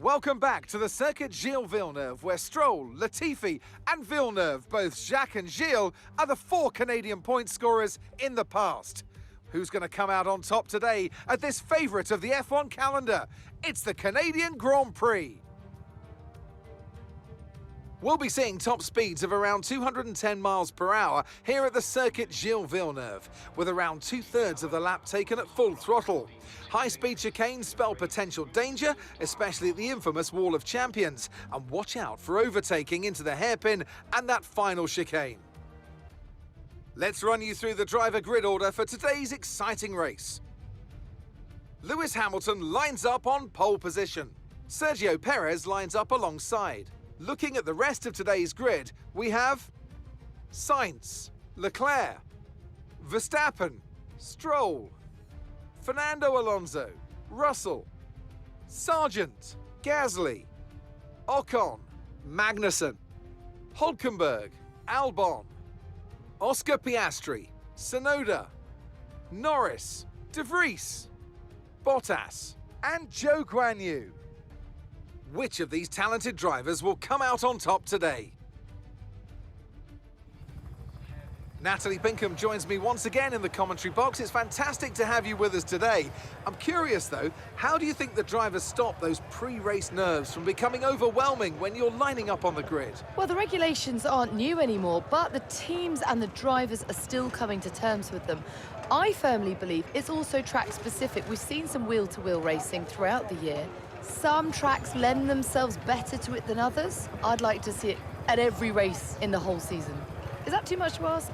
Welcome back to the Circuit Gilles Villeneuve, where Stroll, Latifi and Villeneuve, both Jacques and Gilles, are the 4 Canadian point scorers in the past. Who's going to come out on top today at this favourite of the F1 calendar? It's the Canadian Grand Prix. We'll be seeing top speeds of around 210 miles per hour here at the Circuit Gilles Villeneuve, with around 2/3 of the lap taken at full throttle. High-speed chicanes spell potential danger, especially at the infamous Wall of Champions, and watch out for overtaking into the hairpin and that final chicane. Let's run you through the driver grid order for today's exciting race. Lewis Hamilton lines up on pole position. Sergio Perez lines up alongside. Looking at the rest of today's grid, we have Sainz, Leclerc, Verstappen, Stroll, Fernando Alonso, Russell, Sargent, Gasly, Ocon, Magnussen, Hülkenberg, Albon, Oscar Piastri, Tsunoda, Norris, De Vries, Bottas, and Zhou Guanyu. Which of these talented drivers will come out on top today? Natalie Pinkham joins me once again in the commentary box. It's fantastic to have you with us today. I'm curious though, how do you think the drivers stop those pre-race nerves from becoming overwhelming when you're lining up on the grid? Well, the regulations aren't new anymore, but the teams and the drivers are still coming to terms with them. I firmly believe it's also track specific. We've seen some wheel-to-wheel racing throughout the year. Some tracks lend themselves better to it than others. I'd like to see it at every race in the whole season. Is that too much to ask?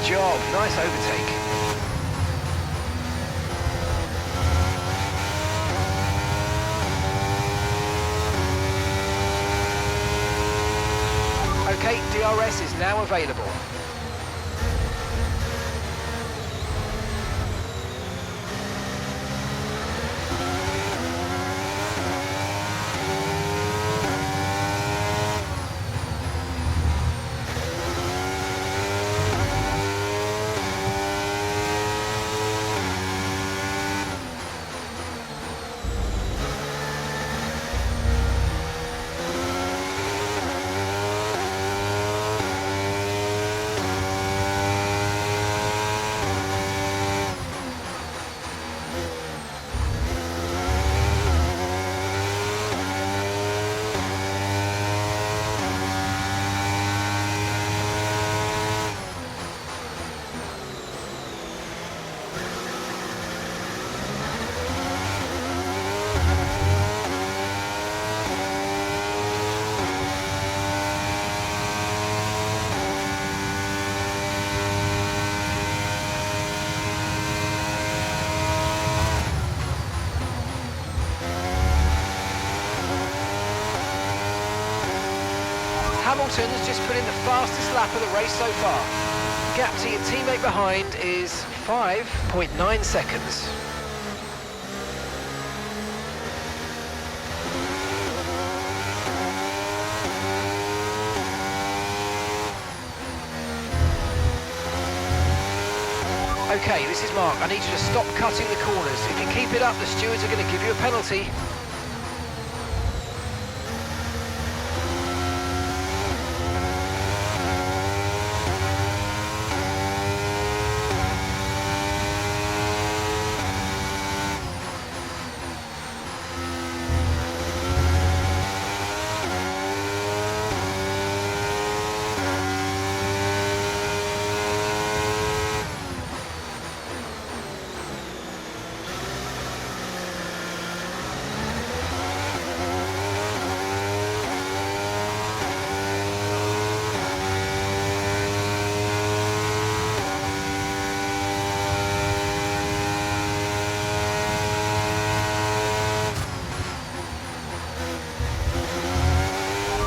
Job, nice overtake. Okay, DRS is now available. Hamilton's just put in the fastest lap of the race so far. Gap to your teammate behind is 5.9 seconds. Okay, this is Mark. I need you to stop cutting the corners. If you keep it up, the stewards are going to give you a penalty.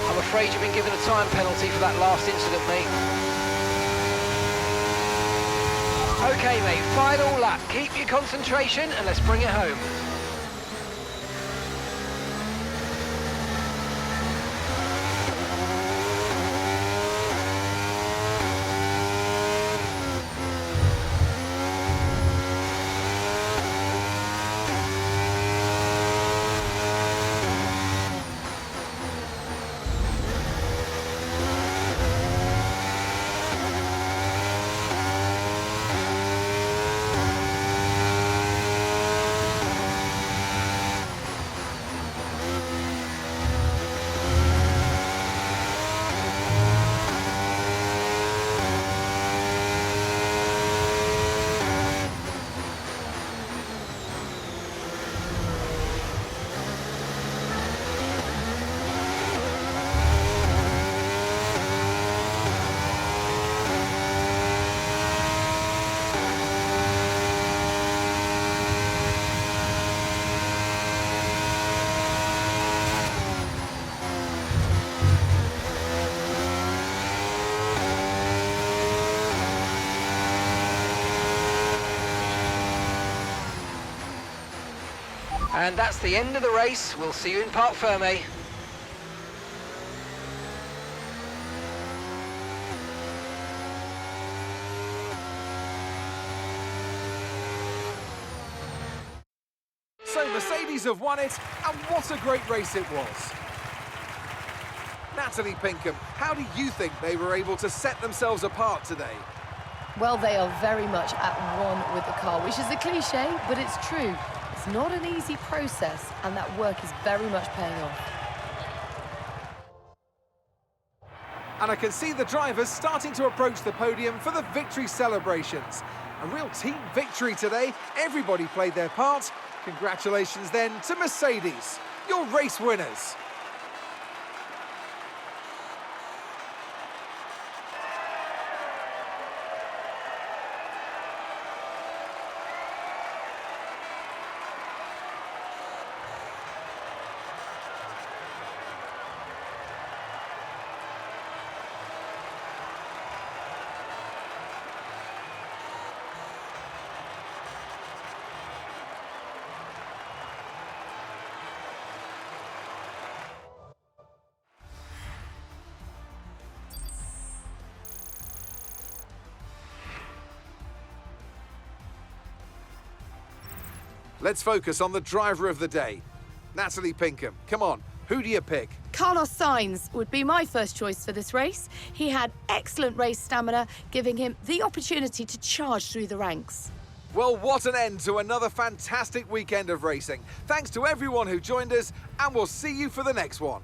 I'm afraid you've been given a time penalty for that last incident, mate. Okay, mate, final lap. Keep your concentration and let's bring it home. And that's the end of the race. We'll see you in Parc Fermé. So Mercedes have won it, and what a great race it was. Natalie Pinkham, how do you think they were able to set themselves apart today? Well, they are very much at one with the car, which is a cliche, but it's true. It's not an easy process, and that work is very much paying off. And I can see the drivers starting to approach the podium for the victory celebrations. A real team victory today. Everybody played their part. Congratulations then to Mercedes, your race winners. Let's focus on the driver of the day. Natalie Pinkham, come on, who do you pick? Carlos Sainz would be my first choice for this race. He had excellent race stamina, giving him the opportunity to charge through the ranks. Well, what an end to another fantastic weekend of racing. Thanks to everyone who joined us, and we'll see you for the next one.